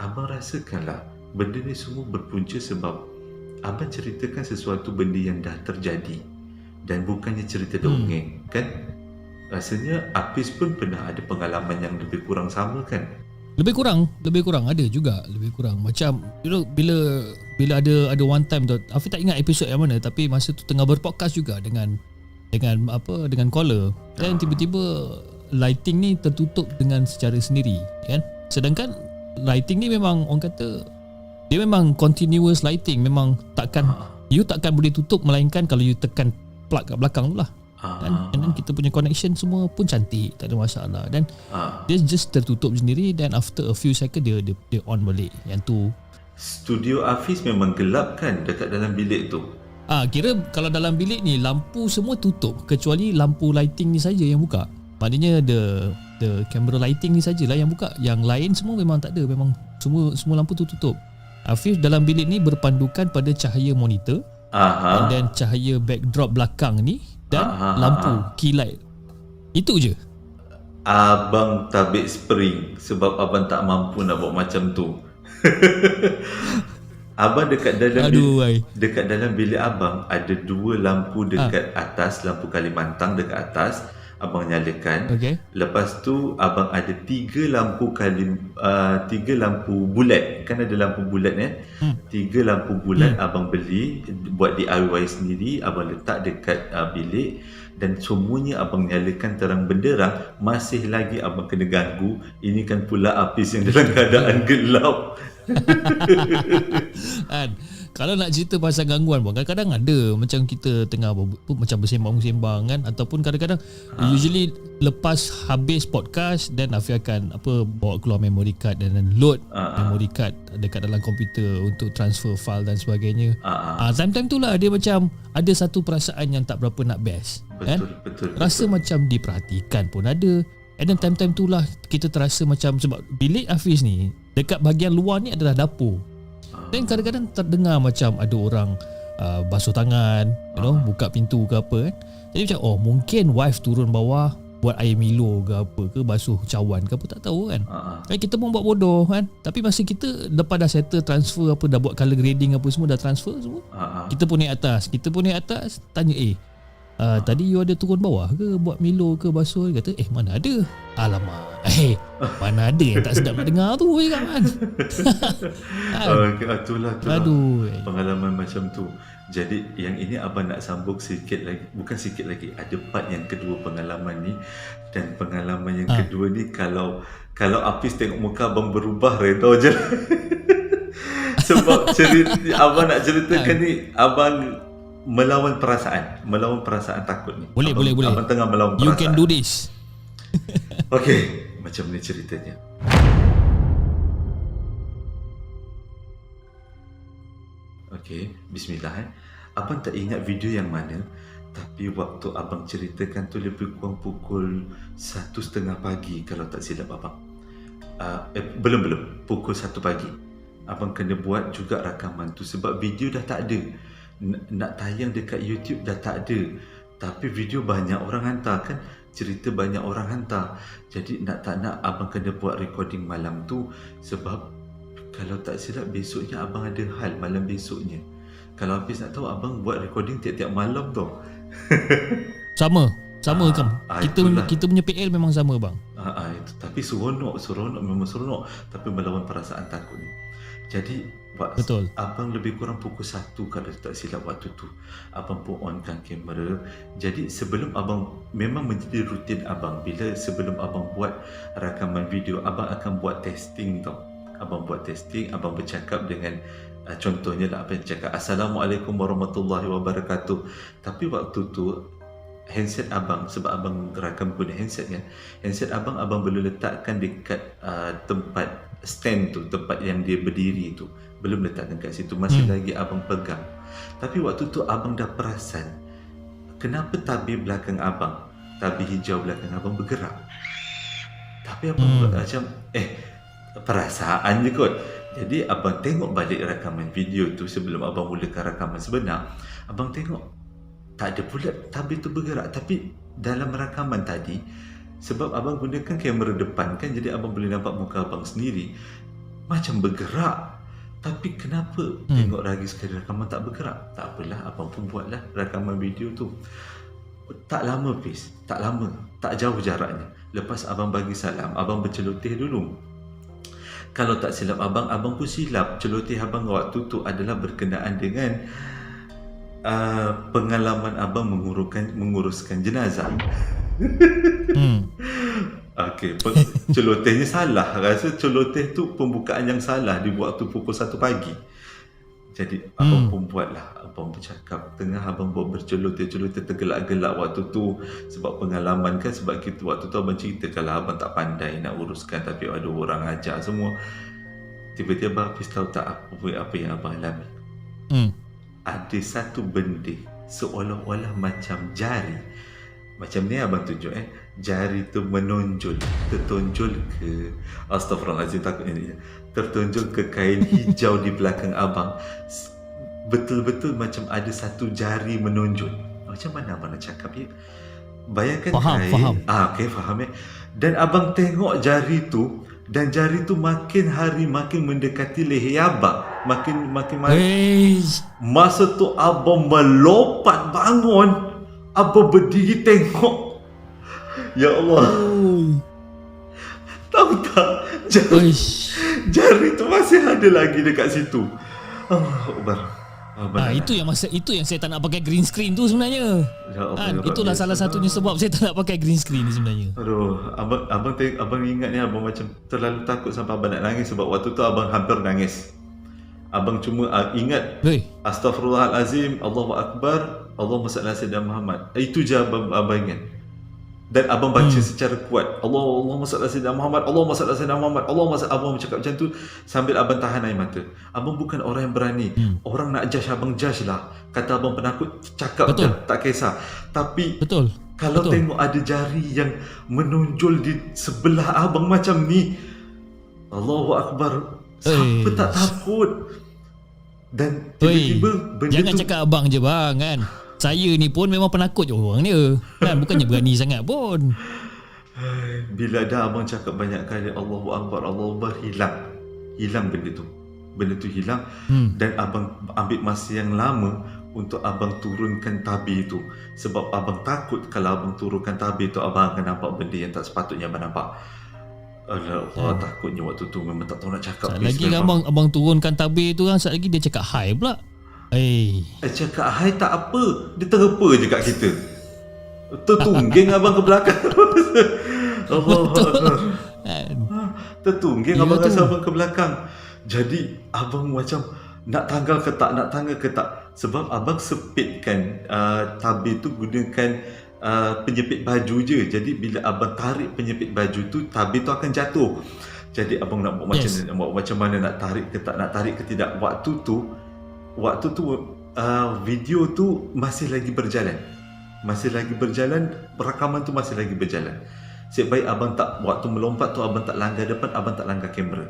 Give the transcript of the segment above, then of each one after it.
abang rasakanlah benda ni semua berpunca sebab abang ceritakan sesuatu benda yang dah terjadi dan bukannya cerita dongeng kan. Rasanya Apis pun pernah ada pengalaman yang lebih kurang sama kan. Lebih kurang ada juga lebih kurang. Macam bila ada one time tu, Afiq tak ingat episod yang mana, tapi masa tu tengah berpodcast juga dengan caller, dan tiba-tiba lighting ni tertutup dengan secara sendiri kan. Sedangkan lighting ni memang orang kata dia memang continuous lighting, memang you takkan boleh tutup melainkan kalau you tekan plug kat belakang tu lah. And then kita punya connection semua pun cantik, tak ada masalah, dan dia just tertutup sendiri, dan after a few second dia on balik. Yang tu Studio Hafiz memang gelap kan dekat dalam bilik tu. Kira kalau dalam bilik ni lampu semua tutup kecuali lampu lighting ni saja yang buka. Maknanya the camera lighting ni sajalah yang buka. Yang lain semua memang tak ada, memang semua lampu tu tutup. Hafiz dalam bilik ni berpandukan pada cahaya monitor, and then cahaya backdrop belakang ni, dan lampu key light. Itu je. Abang tabik spring sebab abang tak mampu nak buat macam tu. Abang dekat dalam bilik abang ada 2 lampu dekat atas, lampu Kalimantan dekat atas abang nyalakan. Lepas tu abang ada 3 lampu 3 lampu bulat. Kan ada lampu bulat 3 lampu bulat abang beli buat DIY sendiri, abang letak dekat bilik, dan semuanya abang nyalakan terang benderang. Masih lagi abang kena ganggu. Ini kan pula Apis yang dalam keadaan gelap. Kalau nak cerita pasal gangguan pun kadang-kadang ada, macam kita tengah macam bersembang-sembang kan, ataupun kadang-kadang usually lepas habis podcast, dan Afiq akan bawa keluar memory card dan load memory card dekat dalam komputer untuk transfer file dan sebagainya. Time-time tu lah dia macam ada satu perasaan yang tak berapa nak best. Betul. Rasa macam diperhatikan pun ada. And then time-time tu lah kita terasa macam, sebab bilik Hafiz ni dekat bahagian luar ni adalah dapur. Dan kadang-kadang terdengar macam ada orang basuh tangan, buka pintu ke apa kan. Jadi macam mungkin wife turun bawah buat air Milo ke apa ke, basuh cawan ke apa, tak tahu kan. Kita pun buat bodoh kan. Tapi masa kita lepas dah settle transfer apa, dah buat color grading apa semua, dah transfer semua, kita pun naik atas, tanya tadi you ada turun bawah ke buat Milo ke basuh? Dia kata mana ada. Alamak, mana ada yang tak sedap nak dengar tu kan. Itulah aduh, pengalaman macam tu. Jadi yang ini abang nak sambung sikit lagi, bukan sikit lagi, ada part yang kedua pengalaman ni. Dan pengalaman yang kedua ni, kalau Apis tengok muka abang berubah, redha je. Sebab abang nak ceritakan ni, abang melawan perasaan takut ni. Boleh. Abang tengah melawan perasaan. You can do this. Okey, macam ni ceritanya. Okey, bismillah. Abang tak ingat video yang mana, tapi waktu abang ceritakan tu lebih kurang pukul 1:30 pagi kalau tak silap abang. Belum pukul 1 pagi. Abang kena buat juga rakaman tu sebab video dah tak ada. Nak tayang dekat YouTube dah tak ada, tapi video banyak orang hantar kan, cerita banyak orang hantar. Jadi nak tak nak abang kena buat recording malam tu, sebab kalau tak silap besoknya abang ada hal malam besoknya. Kalau Hafiz nak tahu, abang buat recording tiap-tiap malam tu. Sama kan. Kita punya PL memang sama bang. Itu. Tapi seronok memang seronok, tapi melawan perasaan takut ni. Jadi betul. Abang lebih kurang pukul 1 kalau tak silap waktu tu, abang pun onkan kamera. Jadi sebelum abang, memang menjadi rutin abang, bila sebelum abang buat rakaman video, abang akan buat testing tau. Abang buat testing, abang bercakap dengan contohnya lah, abang cakap Assalamualaikum warahmatullahi wabarakatuh. Tapi waktu tu handset abang, sebab abang rakam guna handset kan, handset abang belum letakkan dekat tempat stand tu, tempat yang dia berdiri tu, belum letakkan kat situ, masih lagi abang pegang. Tapi waktu tu abang dah perasan kenapa tabir belakang abang, tabir hijau belakang abang bergerak. Tapi abang macam perasaan je kot. Jadi abang tengok balik rakaman video tu sebelum abang mulakan rakaman sebenar. Abang tengok tak ada pula tabir tu bergerak. Tapi dalam rakaman tadi, sebab abang gunakan kamera depan kan, jadi abang boleh nampak muka abang sendiri. macam bergerak. Tapi kenapa tengok lagi sekali rakaman tak bergerak? Tak apalah, abang pun buatlah rakaman video tu. Tak lama Fiz, tak lama, tak jauh jaraknya. Lepas abang bagi salam, abang berceloteh dulu. Kalau tak silap abang pun silap. Celoteh abang waktu tu adalah berkenaan dengan pengalaman abang menguruskan jenazah. Okey, celotehnya salah. Rasa celoteh tu pembukaan yang salah di waktu pukul 1 pagi. Jadi abang pun buatlah. Abang bercakap tengah abang buat berceloteh-celoteh tergelak-gelak waktu tu. Sebab pengalaman kan, sebab kita waktu tu abang cerita kalau abang tak pandai nak uruskan tapi ada orang ajak semua. Tiba-tiba Hafiz tahu tak apa yang abang alami? Ada satu benda seolah-olah macam jari. Macam ni abang tunjuk jari tu menonjol, tertonjol ke, astagfirullahalazim, takut ini, tertonjol ke kain hijau di belakang abang. Betul-betul macam ada satu jari menonjol. Macam mana abang nak cakap ya? Bayangkan faham. Okey, faham Dan abang tengok jari tu, dan jari tu makin hari makin mendekati leher abang, makin masa tu abang melompat bangun. Abang berdiri tengok. Ya Allah. Tahu tak, jari tu masih ada lagi dekat situ. Itu yang saya tak nak pakai green screen tu sebenarnya. Ya Allah, itulah salah satunya sebab saya tak nak pakai green screen ni sebenarnya. Aduh, abang ingat ni, abang macam terlalu takut sampai abang nak nangis. Sebab waktu tu abang hampir nangis. Abang cuma ingat Astaghfirullahalazim, Allahu Akbar, Allahumma salli ala sayyidina Muhammad. Itu je abang ingat. Dan abang baca secara kuat, Allahumma salli ala sayyidina Muhammad, Allahumma salli ala sayyidina Muhammad, Allahumma salli. Abang bercakap macam tu sambil abang tahan air mata. Abang bukan orang yang berani. Orang nak judge abang, judge lah. Kata abang penakut, cakap je, tak kisah. Tapi kalau tengok ada jari yang menonjol di sebelah abang macam ni, Allahu Akbar, siapa tak takut? Dan tiba-tiba benda jangan tu, cakap abang je bang kan. Saya ni pun memang penakut je orang dia kan, bukannya berani sangat pun. Bila dah abang cakap banyak kali Allahu Akbar, Allahu Akbar, hilang benda tu hilang. Dan abang ambil masa yang lama untuk abang turunkan tabir itu. Sebab abang takut kalau abang turunkan tabir itu, abang akan nampak benda yang tak sepatutnya abang nampak. Allah, takutnya waktu tu memang tak tahu nak cakap. Saat lagi abang turunkan tabir tu kan, saat lagi dia cakap hi pula. Cakap hi tak apa, dia terpa je kat kita. Tertungging abang ke belakang. Tertungging abang rasa abang ke belakang. Jadi abang macam nak tanggal ke tak. Sebab abang sepitkan tabir tu gunakan penyepit baju je. Jadi bila abang tarik penyepit baju tu, tabir tu akan jatuh. Jadi abang nak buat macam mana, nak tarik ke tak, nak tarik ke tidak. Waktu tu video tu masih lagi berjalan, rakaman tu masih lagi berjalan. Sebaik abang tak, waktu melompat tu abang tak langgar depan, abang tak langgar kamera.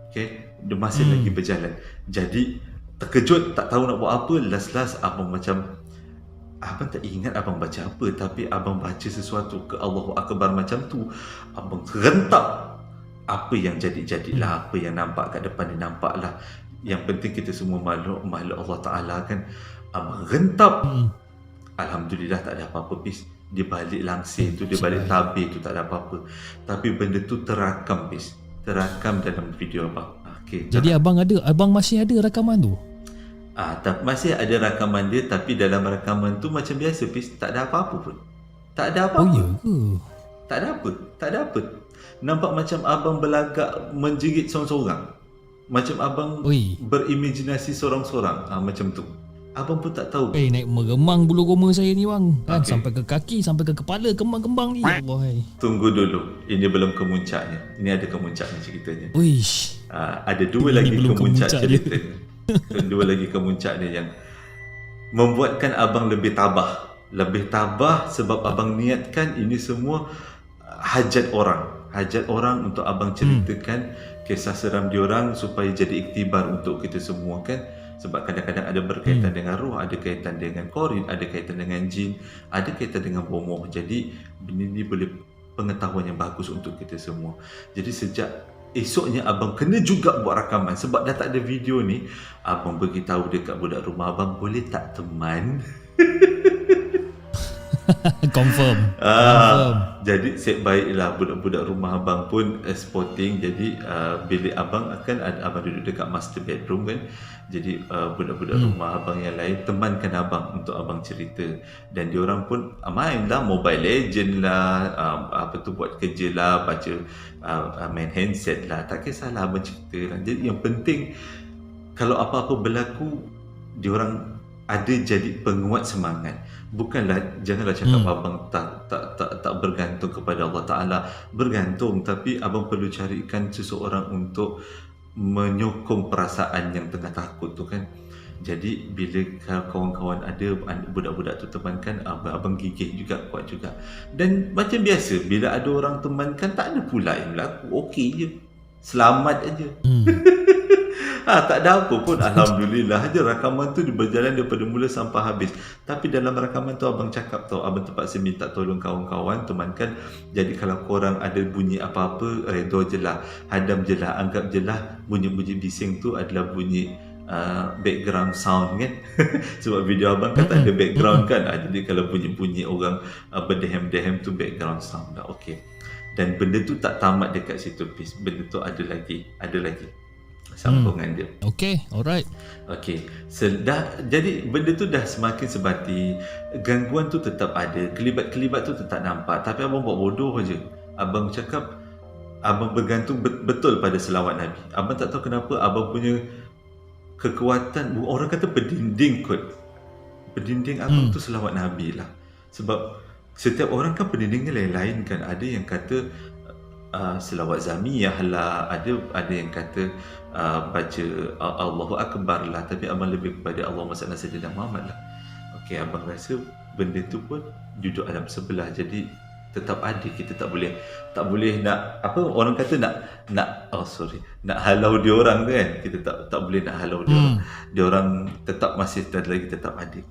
Okay, dia masih lagi berjalan. Jadi terkejut, tak tahu nak buat apa. Last abang macam, abang tak ingat abang baca apa, tapi abang baca sesuatu ke Allahu Akbar macam tu. Abang rentap. Apa yang jadi-jadilah, apa yang nampak kat depan ni nampaklah. Yang penting kita semua makhluk Allah Ta'ala kan. Abang rentap. Alhamdulillah tak ada apa-apa Pis. Dia balik langsir tu, dia balik tabir tu, tak ada apa-apa. Tapi benda tu terakam Pis, terakam dalam video abang. Jadi abang masih ada rakaman tu? Masih ada rakaman dia. Tapi dalam rakaman tu macam biasa Pis, tak ada apa-apa pun. Tak ada apa-apa. Oh ya ke? Tak ada apa. Nampak macam abang berlagak menjerit sorang-sorang. Macam abang berimajinasi sorang-sorang. Macam tu. Abang pun tak tahu. Naik meremang bulu roma saya ni bang. Kan sampai ke kaki, sampai ke kepala, kembang-kembang ni. Allah. Tunggu dulu. Ini belum kemuncaknya. Ini ada kemuncaknya ceritanya. Uish. Ada dua lagi kemuncak ceritanya. Dua lagi kemuncaknya yang membuatkan abang lebih tabah. Lebih tabah sebab abang niatkan ini semua hajat orang untuk abang ceritakan kisah seram diorang supaya jadi iktibar untuk kita semua kan. Sebab kadang-kadang ada berkaitan dengan roh, ada kaitan dengan korin, ada kaitan dengan jin, ada kaitan dengan bomoh. Jadi benda ni boleh pengetahuan yang bagus untuk kita semua. Jadi sejak esoknya abang kena juga buat rakaman sebab dah tak ada video ni. Abang beritahu dekat budak rumah abang, boleh tak teman? Confirm. Confirm. Jadi baiklah budak-budak rumah abang pun sporting. Jadi bilik abang akan ada, abang duduk dekat master bedroom kan. Jadi budak-budak rumah abang yang lain temankan abang untuk abang cerita. Dan diorang pun main lah Mobile Legend lah, buat kerja lah, baca, main handset lah. Tak kisahlah, abang cerita lah. Jadi yang penting kalau apa-apa berlaku, diorang ada jadi penguat semangat. Janganlah cakap abang tak bergantung kepada Allah Ta'ala. Bergantung, tapi abang perlu carikan seseorang untuk menyokong perasaan yang tengah takut tu kan. Jadi bila kawan-kawan ada, budak-budak tu temankan, abang gigih juga, kuat juga. Dan macam biasa, bila ada orang temankan, tak ada pula yang berlaku. Okey je, selamat aja. Tak ada apa pun, alhamdulillah je. Rakaman tu berjalan daripada mula sampai habis. Tapi dalam rakaman tu abang cakap tau, abang terpaksa minta tolong kawan-kawan temankan. Jadi kalau korang ada bunyi apa-apa, redha je lah, hadam je lah, anggap je lah bunyi-bunyi bising tu adalah bunyi background sound kan. Sebab video abang kan tak ada background kan. Jadi kalau bunyi-bunyi orang berdehem-dehem tu background sound dah. Okey. Dan benda tu tak tamat dekat situ, Pis. Benda tu ada lagi sambungan dia. Okay, alright. Okey, jadi benda tu dah semakin sebati. Gangguan tu tetap ada, kelibat-kelibat tu tetap nampak. Tapi abang buat bodoh aja. Abang cakap abang bergantung betul pada selawat Nabi. Abang tak tahu kenapa abang punya kekuatan, orang kata berdinding kot. Berdinding abang tu selawat Nabi lah. Sebab setiap orang kan berdindingnya lain-lain kan. Ada yang kata selawat zamiyah lah, ada yang kata baca Allahu Akbar lah, tapi abang lebih kepada Allahumma salli ala sayyidina Muhammad lah. Okey, abang rasa benda tu pun duduk alam sebelah. Jadi tetap ada, kita tak boleh nak apa orang kata nak halau dia orang tu kan. Kita tak boleh nak halau dia orang. Dia orang tetap masih lagi tetap ada.